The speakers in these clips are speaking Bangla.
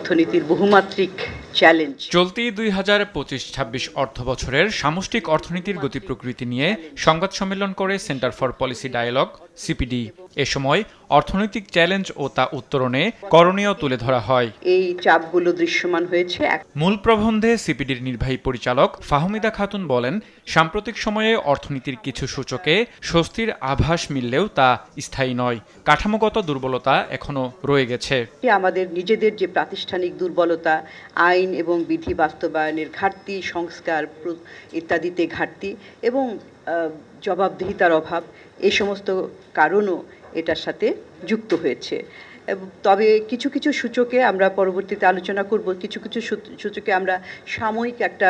অর্থনীতির বহুমাত্রিক চ্যালেঞ্জ। চলতি 2025-26 অর্থবছরের সামষ্টিক অর্থনীতির গতি প্রকৃতি নিয়ে সংবাদ সম্মেলন করে centre for policy dialogue CPD. এ সময় অর্থনৈতিক চ্যালেঞ্জ ও তা উত্তরণে করণীয় তুলে ধরা হয়। এই চাপগুলো দৃশ্যমান হয়েছে। মূল প্রবন্ধে সিপিডির নির্বাহী পরিচালক ফাহমিদা খাতুন বলেন, সাম্প্রতিক সময়ে অর্থনীতির কিছু সূচকে স্বস্তির আভাস মিললেও তা স্থায়ী নয়। কাঠামোগত দুর্বলতা এখনো রয়ে গেছে। আমাদের নিজেদের যে প্রাতিষ্ঠানিক দুর্বলতা, আইন এবং বিধি বাস্তবায়নের ঘাটতি, সংস্কার ইত্যাদিতে ঘাটতি এবং জবাবদিহিতার অভাব, এই সমস্ত কারণও এটার সাথে যুক্ত হয়েছে। তবে কিছু কিছু সূচকে আমরা পরবর্তীতে আলোচনা করব, কিছু কিছু সূচকে আমরা সাময়িক একটা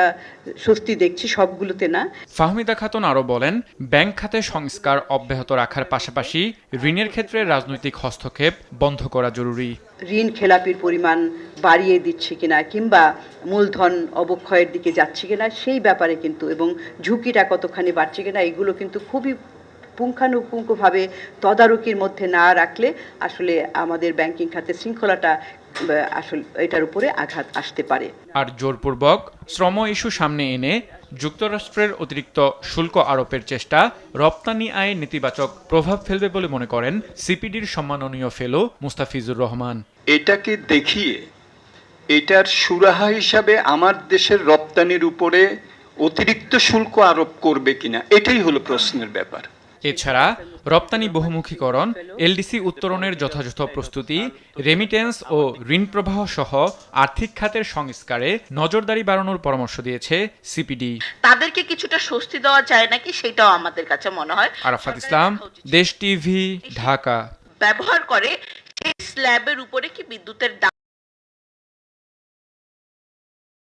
স্বস্তি দেখছি, সবগুলোতে না। ফাহমিদা খাতুন আরও বলেন, ব্যাংক খাতে সংস্কার অব্যাহত রাখার পাশাপাশি ঋণের ক্ষেত্রে রাজনৈতিক হস্তক্ষেপ বন্ধ করা জরুরি। ঋণ খেলাপির পরিমাণ বাড়িয়ে দিচ্ছে কিনা কিংবা মূলধন অবক্ষয়ের দিকে যাচ্ছে কিনা সেই ব্যাপারে কিন্তু, এবং ঝুঁকিটা কতখানি বাড়ছে কিনা, এগুলো কিন্তু খুবই পুঙ্খানুপুঙ্খভাবে তদারকির মধ্যে না রাখলে আসলে আমাদের ব্যাংকিং খাতের শৃঙ্খলাটা আসলে এটার উপরে আঘাত আসতে পারে। আর জোরপূর্বক শ্রম ইস্যু সামনে এনে যুক্তরাষ্ট্রের অতিরিক্ত শুল্ক আরোপের চেষ্টা রপ্তানি আয়ে নেতিবাচক প্রভাব ফেলবে বলে মনে করেন সিপিডির সম্মাননীয় ফেলো মুস্তাফিজুর রহমান। এটাকে দেখিয়ে এটার সুরাহা হিসাবে আমার দেশের রপ্তানির উপরে অতিরিক্ত শুল্ক আরোপ করবে কিনা, এটাই হলো প্রশ্নের ব্যাপার। এছাড়া রপ্তানি বহুমুখীকরণ, এলডিসি উত্তরণের যথাযথ প্রস্তুতি, রেমিটেন্স ও ঋণ প্রবাহ সহ আর্থিক খাতের সংস্কারে নজরদারি বাড়ানোর পরামর্শ দিয়েছে সিপিডি। তাদেরকে কিছুটা স্বস্তি দেওয়া যায় নাকি সেটাও আমাদের কাছে মনে হয়। আরাফাত ইসলাম, দেশ টিভি, ঢাকা। ব্যবহার করে সেই স্ল্যাবের উপরে কি বিদ্যুতের